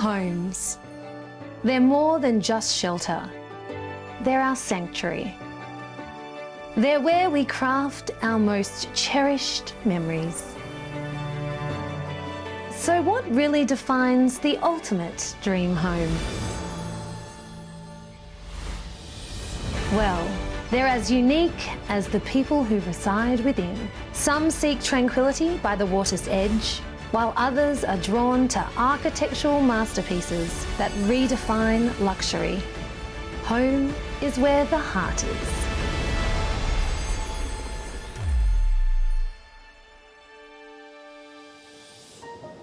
homes. They're more than just shelter. They're our sanctuary. They're where we craft our most cherished memories. So what really defines the ultimate dream home? Well, they're as unique as the people who reside within. Some seek tranquility by the water's edge, while others are drawn to architectural masterpieces that redefine luxury. Home is where the heart is.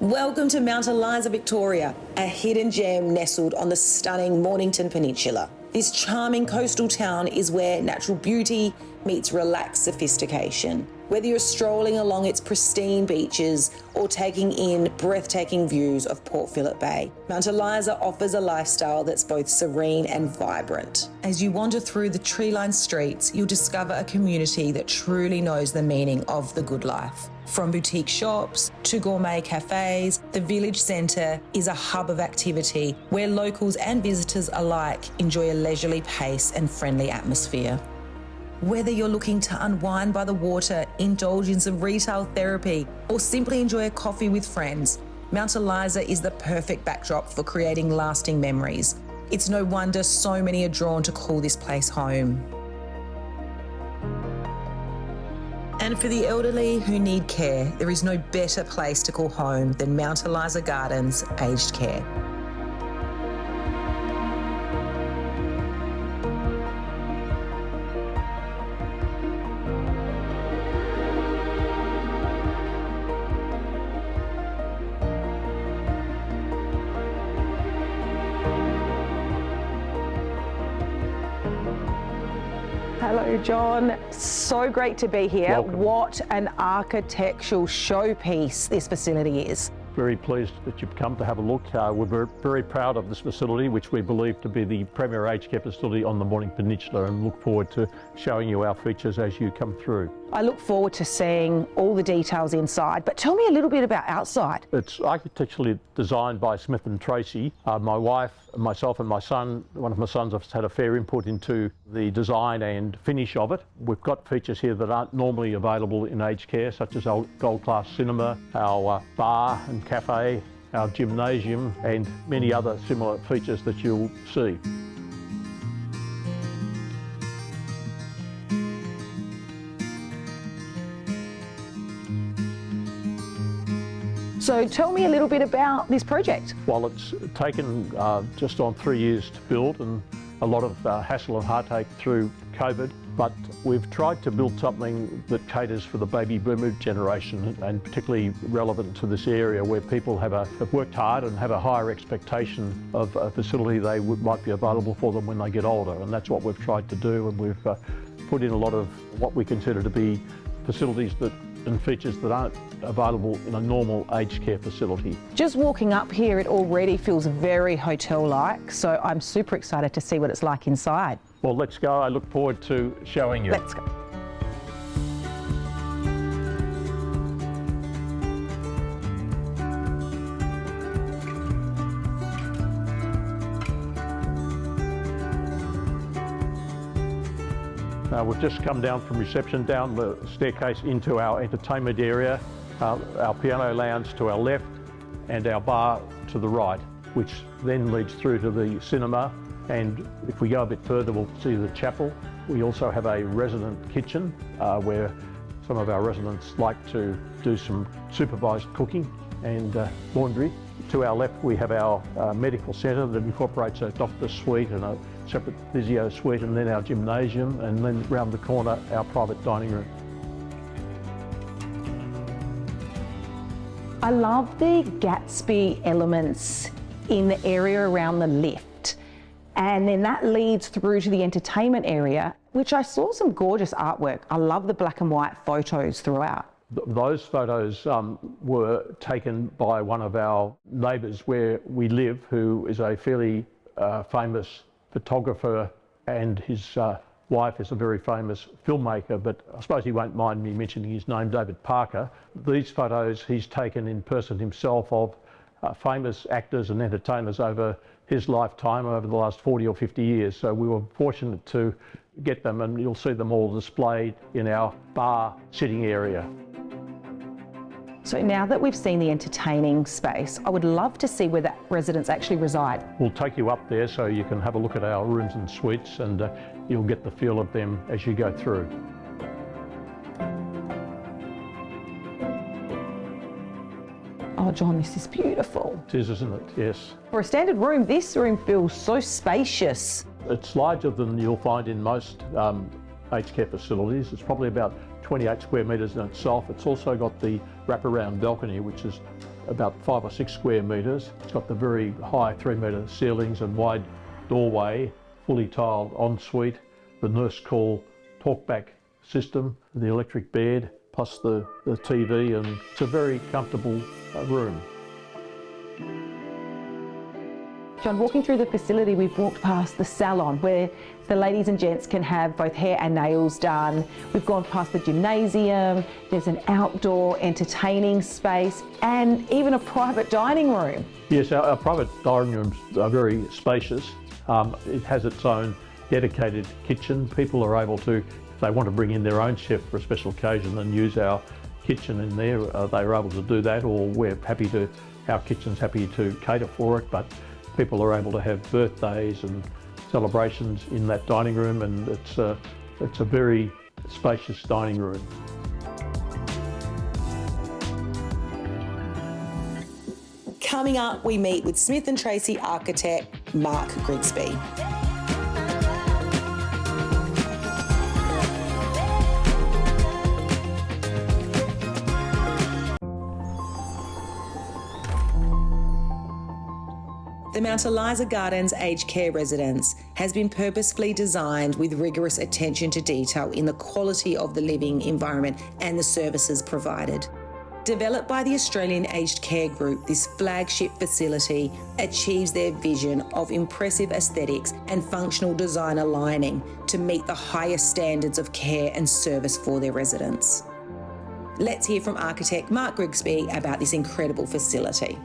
Welcome to Mount Eliza, Victoria, a hidden gem nestled on the stunning Mornington Peninsula. This charming coastal town is where natural beauty meets relaxed sophistication. Whether you're strolling along its pristine beaches or taking in breathtaking views of Port Phillip Bay, Mount Eliza offers a lifestyle that's both serene and vibrant. As you wander through the tree-lined streets, you'll discover a community that truly knows the meaning of the good life. From boutique shops to gourmet cafes, the village centre is a hub of activity where locals and visitors alike enjoy a leisurely pace and friendly atmosphere. Whether you're looking to unwind by the water, indulge in some retail therapy, or simply enjoy a coffee with friends, Mount Eliza is the perfect backdrop for creating lasting memories. It's no wonder so many are drawn to call this place home. And for the elderly who need care, there is no better place to call home than Mount Eliza Gardens Aged Care. Hello, John. So great to be here. Welcome. What an architectural showpiece this facility is. Very pleased that you've come to have a look. We're very proud of this facility, which we believe to be the premier aged care facility on the Mornington Peninsula, and look forward to showing you our features as you come through. I look forward to seeing all the details inside, but tell me a little bit about outside. It's architecturally designed by Smith & Tracy. My wife, myself and my son, one of my sons, have had a fair input into the design and finish of it. We've got features here that aren't normally available in aged care, such as our gold-class cinema, our bar and cafe, our gymnasium, and many other similar features that you'll see. So tell me a little bit about this project. Well, it's taken just on 3 years to build, and a lot of hassle and heartache through COVID, but we've tried to build something that caters for the baby boomer generation, and particularly relevant to this area where people have worked hard and have a higher expectation of a facility might be available for them when they get older, and that's what we've tried to do. And we've put in a lot of what we consider to be facilities and features that aren't available in a normal aged care facility. Just walking up here, it already feels very hotel-like, so I'm super excited to see what it's like inside. Well, let's go. I look forward to showing you. Let's go. We've just come down from reception, down the staircase into our entertainment area, our piano lounge to our left and our bar to the right, which then leads through to the cinema. And if we go a bit further, we'll see the chapel. We also have a resident kitchen where some of our residents like to do some supervised cooking and laundry. To our left, we have our medical centre that incorporates a doctor's suite and a separate physio suite, and then our gymnasium, and then round the corner, our private dining room. I love the Gatsby elements in the area around the lift. And then that leads through to the entertainment area, which I saw some gorgeous artwork. I love the black and white photos throughout. Those photos were taken by one of our neighbours where we live, who is a fairly famous photographer, and his wife is a very famous filmmaker, but I suppose he won't mind me mentioning his name, David Parker. These photos he's taken in person himself of famous actors and entertainers over his lifetime, over the last 40 or 50 years. So we were fortunate to get them, and you'll see them all displayed in our bar sitting area. So now that we've seen the entertaining space, I would love to see where the residents actually reside. We'll take you up there so you can have a look at our rooms and suites, and you'll get the feel of them as you go through. Oh, John, this is beautiful. It is, isn't it? Yes. For a standard room, this room feels so spacious. It's larger than you'll find in most aged care facilities. It's probably about 28 square metres in itself. It's also got the wraparound balcony, which is about 5 or 6 square metres. It's got the very high 3-metre ceilings and wide doorway, fully tiled ensuite, the nurse call talkback system, the electric bed, plus the TV, and it's a very comfortable room. John, walking through the facility, we've walked past the salon where the ladies and gents can have both hair and nails done. We've gone past the gymnasium, there's an outdoor entertaining space and even a private dining room. Yes, our private dining rooms are very spacious. It has its own dedicated kitchen. People are able to, if they want to bring in their own chef for a special occasion and use our kitchen in there, they're able to do that, or our kitchen's happy to cater for it, but people are able to have birthdays and celebrations in that dining room, and it's a very spacious dining room. Coming up, we meet with Smith & Tracy architect Mark Grigsby. The Mount Eliza Gardens Aged Care Residence has been purposefully designed with rigorous attention to detail in the quality of the living environment and the services provided. Developed by the Australian Aged Care Group, this flagship facility achieves their vision of impressive aesthetics and functional design aligning to meet the highest standards of care and service for their residents. Let's hear from architect Mark Grigsby about this incredible facility.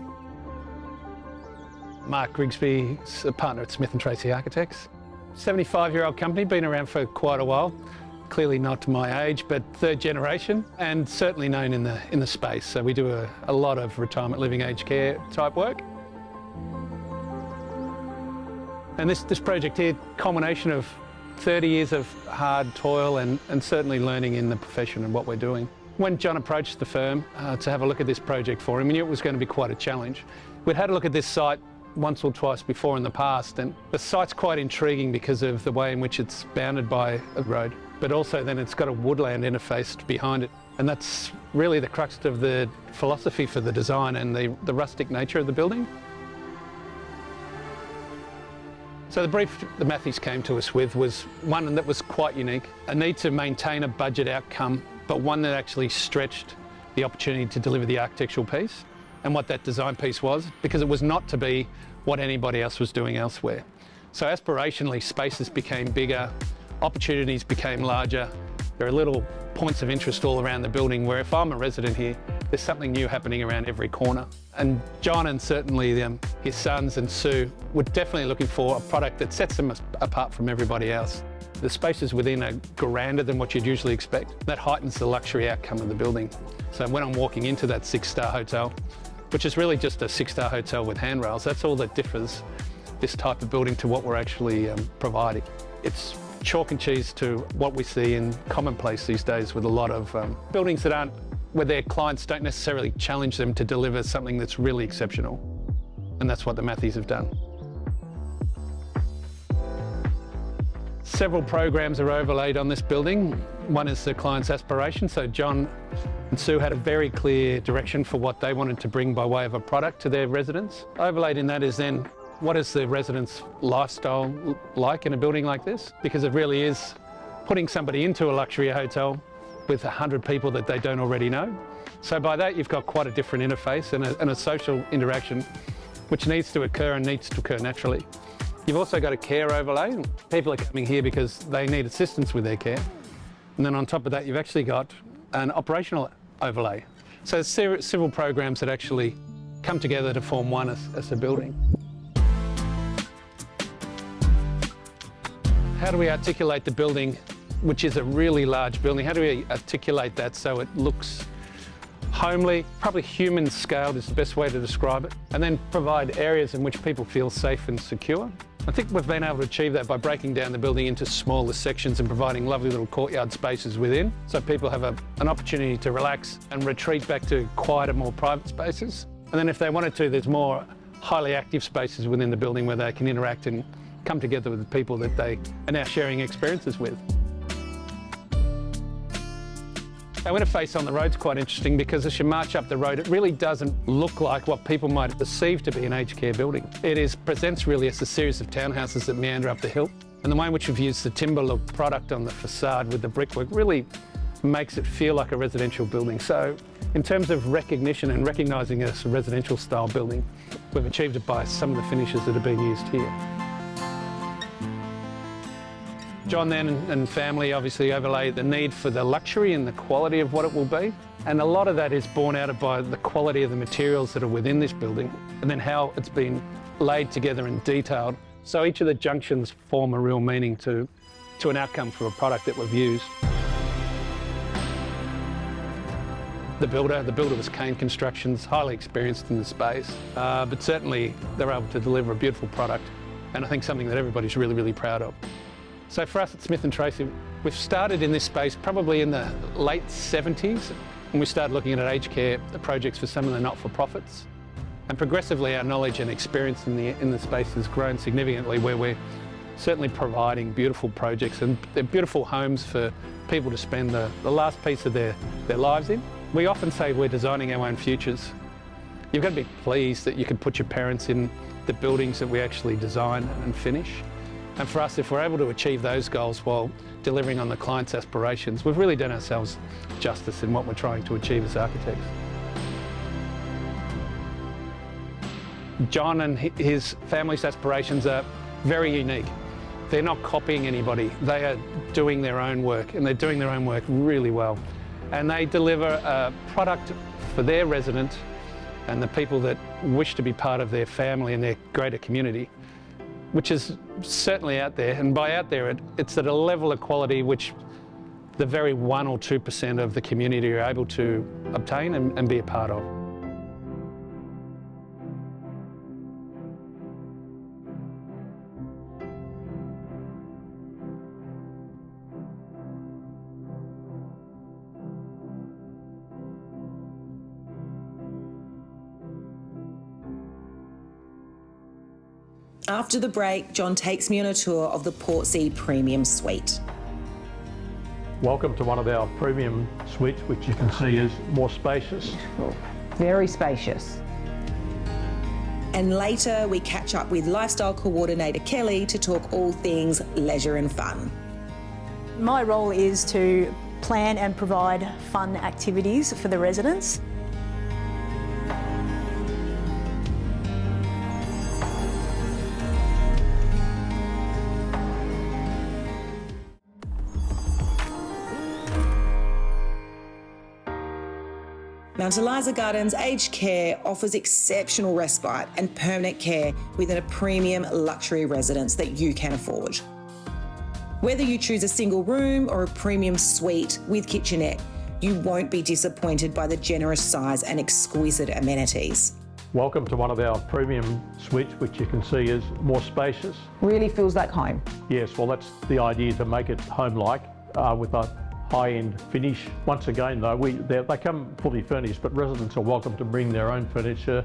Mark Grigsby is a partner at Smith & Tracy Architects. 75-year-old company, been around for quite a while. Clearly not to my age, but third generation, and certainly known in the space. So we do a lot of retirement living aged care type work. And this project here, culmination of 30 years of hard toil and certainly learning in the profession and what we're doing. When John approached the firm to have a look at this project for him, he knew it was going to be quite a challenge. We'd had a look at this site once or twice before in the past, and the site's quite intriguing because of the way in which it's bounded by a road, but also then it's got a woodland interface behind it. And that's really the crux of the philosophy for the design and the rustic nature of the building. So the brief the Matthews came to us with was one that was quite unique, a need to maintain a budget outcome, but one that actually stretched the opportunity to deliver the architectural piece and what that design piece was, because it was not to be what anybody else was doing elsewhere. So aspirationally, spaces became bigger, opportunities became larger. There are little points of interest all around the building where if I'm a resident here, there's something new happening around every corner. And John and certainly his sons and Sue were definitely looking for a product that sets them apart from everybody else. The spaces within are grander than what you'd usually expect. That heightens the luxury outcome of the building. So when I'm walking into that 6-star hotel, which is really just a 6-star hotel with handrails, that's all that differs this type of building to what we're actually providing. It's chalk and cheese to what we see in commonplace these days with a lot of buildings that aren't, where their clients don't necessarily challenge them to deliver something that's really exceptional. And that's what the Matthews have done. Several programs are overlaid on this building. One is the client's aspiration. So John and Sue had a very clear direction for what they wanted to bring by way of a product to their residents. Overlaid in that is then, what is the resident's lifestyle like in a building like this? Because it really is putting somebody into a luxury hotel with 100 people that they don't already know. So by that, you've got quite a different interface and a social interaction, which needs to occur and needs to occur naturally. You've also got a care overlay. People are coming here because they need assistance with their care. And then on top of that, you've actually got an operational overlay. So several programs that actually come together to form one as a building. How do we articulate the building, which is a really large building? How do we articulate that so it looks homely, probably human scaled is the best way to describe it, and then provide areas in which people feel safe and secure? I think we've been able to achieve that by breaking down the building into smaller sections and providing lovely little courtyard spaces within, so people have an opportunity to relax and retreat back to quieter, more private spaces. And then if they wanted to, there's more highly active spaces within the building where they can interact and come together with the people that they are now sharing experiences with. Our interface on the road's quite interesting because as you march up the road, it really doesn't look like what people might perceive to be an aged care building. It presents really as a series of townhouses that meander up the hill. And the way in which we've used the timber look product on the facade with the brickwork really makes it feel like a residential building. So in terms of recognition and recognising it as a residential style building, we've achieved it by some of the finishes that are being used here. John then and family obviously overlay the need for the luxury and the quality of what it will be. And a lot of that is borne out by the quality of the materials that are within this building and then how it's been laid together and detailed. So each of the junctions form a real meaning to an outcome for a product that we've used. The builder was Kane Constructions, highly experienced in the space, but certainly they're able to deliver a beautiful product and I think something that everybody's really, really proud of. So for us at Smith & Tracy, we've started in this space probably in the late 70s when we started looking at aged care projects for some of the not-for-profits. And progressively our knowledge and experience in the space has grown significantly where we're certainly providing beautiful projects and they're beautiful homes for people to spend the last piece of their lives in. We often say we're designing our own futures. You've got to be pleased that you can put your parents in the buildings that we actually design and finish. And for us, if we're able to achieve those goals while delivering on the client's aspirations, we've really done ourselves justice in what we're trying to achieve as architects. John and his family's aspirations are very unique. They're not copying anybody. They are doing their own work and they're doing their own work really well. And they deliver a product for their resident and the people that wish to be part of their family and their greater community, which is certainly out there, and by out there, it's at a level of quality which the very 1 or 2% of the community are able to obtain and be a part of. After the break, John takes me on a tour of the Portsea Premium Suite. Welcome to one of our premium suites, which you can see is more spacious. Very spacious. And later we catch up with Lifestyle Coordinator Kelly to talk all things leisure and fun. My role is to plan and provide fun activities for the residents. Mount Eliza Gardens Aged Care offers exceptional respite and permanent care within a premium luxury residence that you can afford. Whether you choose a single room or a premium suite with kitchenette, you won't be disappointed by the generous size and exquisite amenities. Welcome to one of our premium suites, which you can see is more spacious. Really feels like home. Yes, well that's the idea, to make it home-like with a high-end finish. Once again though, they come fully furnished, but residents are welcome to bring their own furniture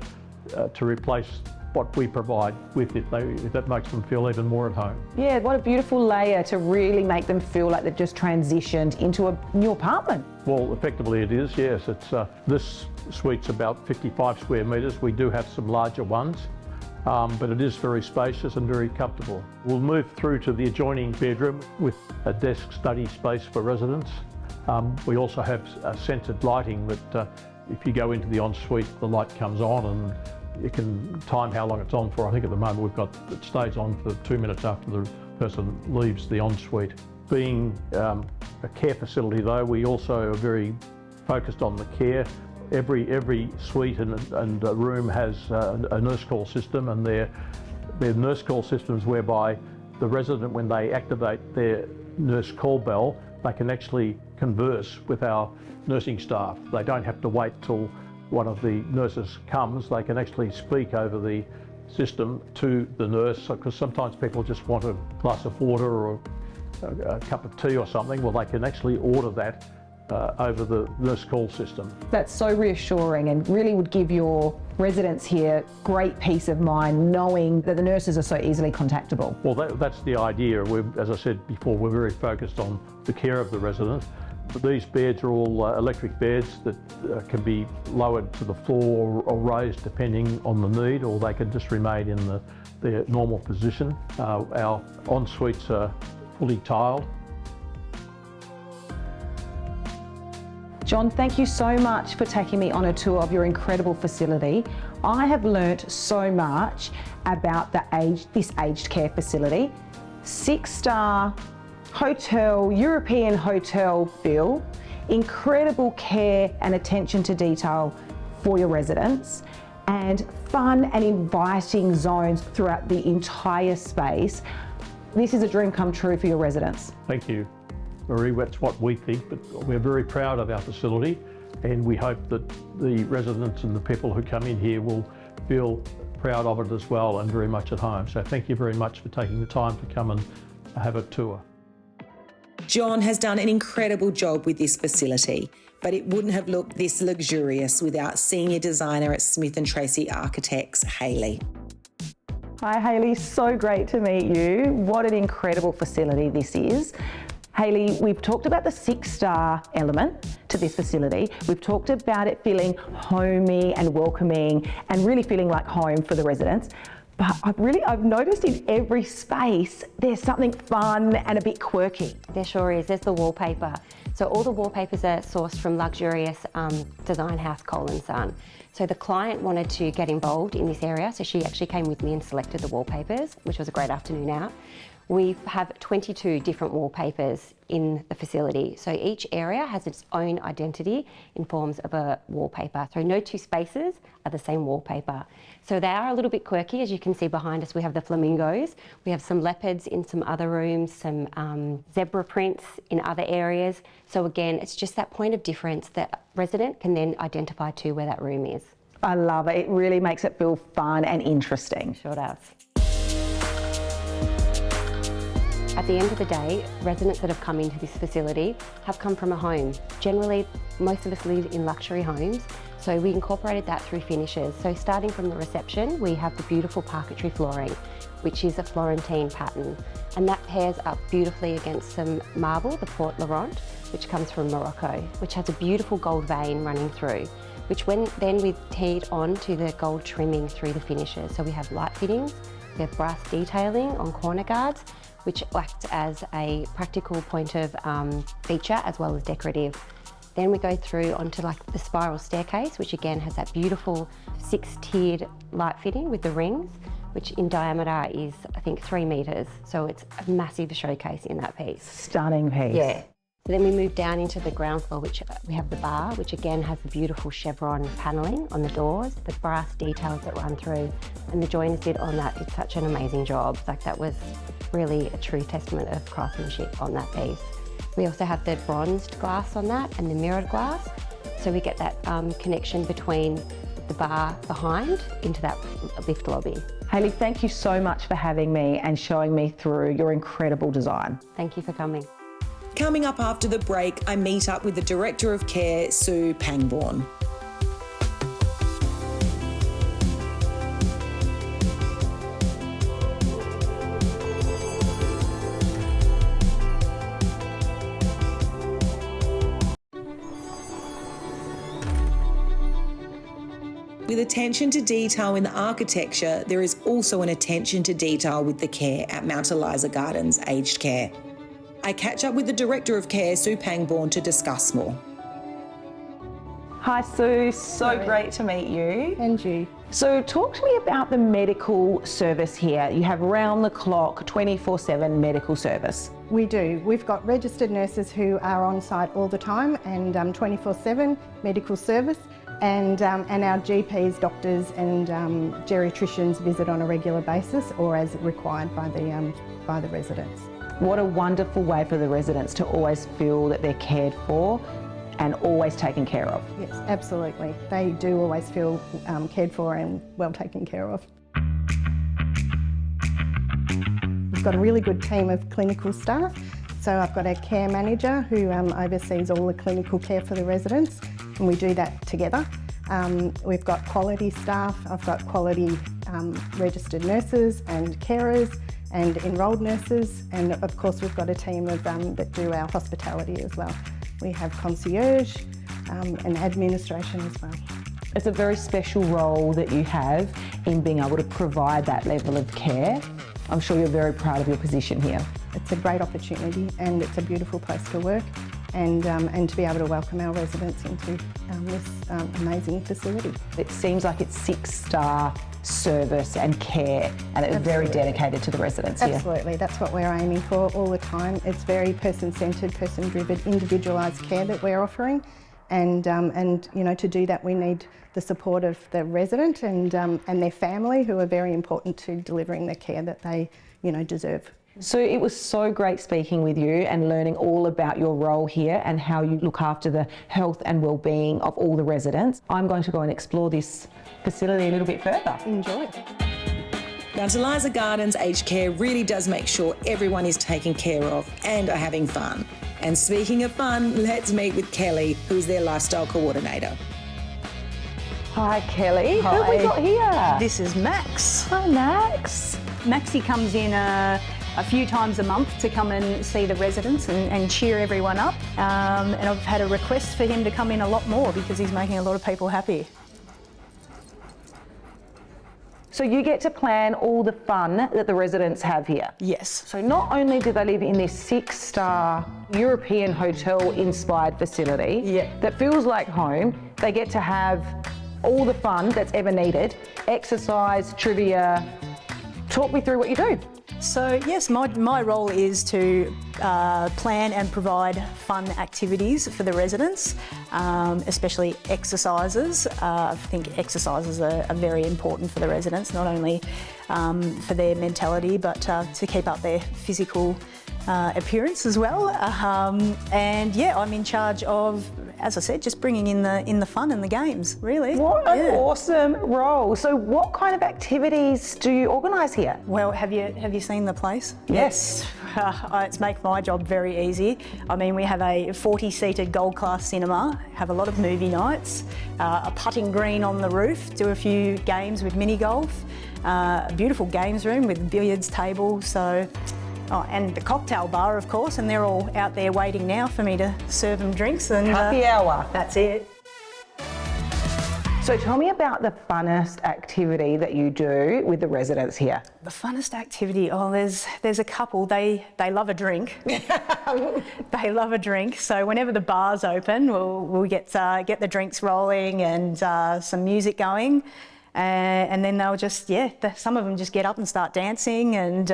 to replace what we provide with it. That makes them feel even more at home. Yeah, what a beautiful layer to really make them feel like they've just transitioned into a new apartment. Well, effectively it is, yes. This suite's about 55 square metres. We do have some larger ones, but it is very spacious and very comfortable. We'll move through to the adjoining bedroom with a desk study space for residents. We also have centred lighting that if you go into the ensuite, the light comes on and you can time how long it's on for. I think at the moment it stays on for 2 minutes after the person leaves the ensuite. Being a care facility though, we also are very focused on the care. Every suite and room has a nurse call system, and they're nurse call systems whereby the resident, when they activate their nurse call bell, they can actually converse with our nursing staff. They don't have to wait till one of the nurses comes. They can actually speak over the system to the nurse, because sometimes people just want a glass of water or a cup of tea or something. Well, they can actually order that over the nurse call system. That's so reassuring and really would give your residents here great peace of mind knowing that the nurses are so easily contactable. Well, that's the idea. As I said before, we're very focused on the care of the resident. But these beds are all electric beds that can be lowered to the floor or raised depending on the need, or they can just remain in their normal position. Our en-suites are fully tiled. John, thank you so much for taking me on a tour of your incredible facility. I have learnt so much about this aged care facility. 6-star hotel, European hotel bill, incredible care and attention to detail for your residents, and fun and inviting zones throughout the entire space. This is a dream come true for your residents. Thank you, Marie. That's what we think, but we're very proud of our facility, and we hope that the residents and the people who come in here will feel proud of it as well and very much at home. So thank you very much for taking the time to come and have a tour. John has done an incredible job with this facility, but it wouldn't have looked this luxurious without senior designer at Smith & Tracy Architects, Hayley. Hi Hayley, so great to meet you. What an incredible facility this is. Hayley, we've talked about the 6-star element to this facility. We've talked about it feeling homey and welcoming and really feeling like home for the residents. But I've noticed in every space there's something fun and a bit quirky. There sure is. There's the wallpaper. So all the wallpapers are sourced from luxurious design house Cole & Son. So the client wanted to get involved in this area, so she actually came with me and selected the wallpapers, which was a great afternoon out. We have 22 different wallpapers in the facility. So each area has its own identity in forms of a wallpaper. So no two spaces are the same wallpaper. So they are a little bit quirky. As you can see behind us, we have the flamingos. We have some leopards in some other rooms, some zebra prints in other areas. So again, it's just that point of difference that resident can then identify to where that room is. I love it. It really makes it feel fun and interesting. Sure does. At the end of the day, residents that have come into this facility have come from a home. Generally, most of us live in luxury homes, so we incorporated that through finishes. So starting from the reception, we have the beautiful parquetry flooring, which is a Florentine pattern, and that pairs up beautifully against some marble, the Port Laurent, which comes from Morocco, which has a beautiful gold vein running through, which then we teed on to the gold trimming through the finishes. So we have light fittings, we have brass detailing on corner guards, which act as a practical point of feature as well as decorative. Then we go through onto like the spiral staircase, which again has that beautiful 6-tiered light fitting with the rings, which in diameter is I think 3 metres. So it's a massive showcase in that piece. Stunning piece. Yeah. So then we move down into the ground floor, which we have the bar, which again has the beautiful chevron panelling on the doors, the brass details that run through, and the joiners did on that did such an amazing job. Like that was really a true testament of craftsmanship on that piece. We also have the bronzed glass on that and the mirrored glass. So we get that connection between the bar behind into that lift lobby. Hayley, thank you so much for having me and showing me through your incredible design. Thank you for coming. Coming up after the break, I meet up with the Director of Care, Sue Pangborn. With attention to detail in the architecture, there is also an attention to detail with the care at Mount Eliza Gardens Aged Care. I catch up with the Director of Care, Sue Pangborn, to discuss more. Hi Sue, so great to meet you. And you. So talk to me about the medical service here. You have round the clock, 24/7 medical service. We do. We've got registered nurses who are on site all the time and 24/7 medical service. And our GPs, doctors and geriatricians visit on a regular basis or as required by the residents. What a wonderful way for the residents to always feel that they're cared for and always taken care of. Yes, absolutely. They do always feel cared for and well taken care of. We've got a really good team of clinical staff. So I've got a care manager who oversees all the clinical care for the residents, and we do that together. We've got quality staff. I've got quality registered nurses and carers and enrolled nurses, and of course we've got a team of that do our hospitality as well. We have concierge and administration as well. It's a very special role that you have in being able to provide that level of care. I'm sure you're very proud of your position here. It's a great opportunity and it's a beautiful place to work and to be able to welcome our residents into this amazing facility. It seems like it's 6-star service and care, and it's very dedicated to the residents here. Absolutely, that's what we're aiming for all the time. It's very person-centred, person-driven, individualised care that we're offering, and you know, to do that we need the support of the resident and their family, who are very important to delivering the care that they, you know, deserve. So it was so great speaking with you and learning all about your role here and how you look after the health and well-being of all the residents. I'm going to go and explore this facility a little bit further. Enjoy. Mount Eliza Gardens Aged Care really does make sure everyone is taken care of and are having fun. And speaking of fun, let's meet with Kelly, who is their lifestyle coordinator. Hi Kelly, Hi. who have we got here? This is Max. Hi Max. Maxie comes in a few times a month to come and see the residents and cheer everyone up. And I've had a request for him to come in a lot more because he's making a lot of people happy. So you get to plan all the fun that the residents have here? Yes. So not only do they live in this 6-star European hotel-inspired facility that feels like home, they get to have all the fun that's ever needed, exercise, trivia. Talk me through what you do. So yes, my role is to plan and provide fun activities for the residents, especially exercises. I think exercises are very important for the residents, not only for their mentality, but to keep up their physical appearance as well. And yeah, I'm in charge of, as I said, just bringing in the fun and the games, really. What an awesome role. So what kind of activities do you organise here? Well, have you seen the place? Yes. It's make my job very easy. I mean, we have a 40-seated gold-class cinema, have a lot of movie nights, a putting green on the roof, do a few games with mini golf, a beautiful games room with billiards table, so. Oh, and the cocktail bar, of course, and they're all out there waiting now for me to serve them drinks. And Happy hour. That's it. So tell me about the funnest activity that you do with the residents here. The funnest activity, there's a couple. They love a drink. They love a drink. So whenever the bar's open, we'll get the drinks rolling and some music going. And then they'll just, some of them just get up and start dancing. And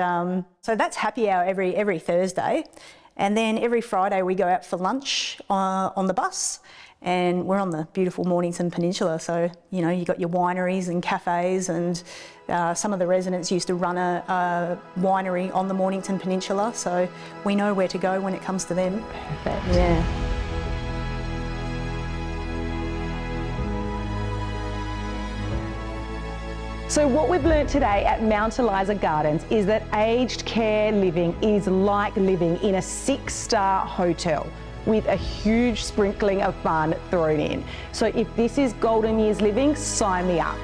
so that's happy hour every Thursday. And then every Friday we go out for lunch on the bus. And we're on the beautiful Mornington Peninsula. So, you know, you've got your wineries and cafes, and some of the residents used to run a winery on the Mornington Peninsula. So we know where to go when it comes to them. Perfect. Yeah. So what we've learnt today at Mount Eliza Gardens is that aged care living is like living in a 6-star hotel with a huge sprinkling of fun thrown in. So if this is golden years living, sign me up.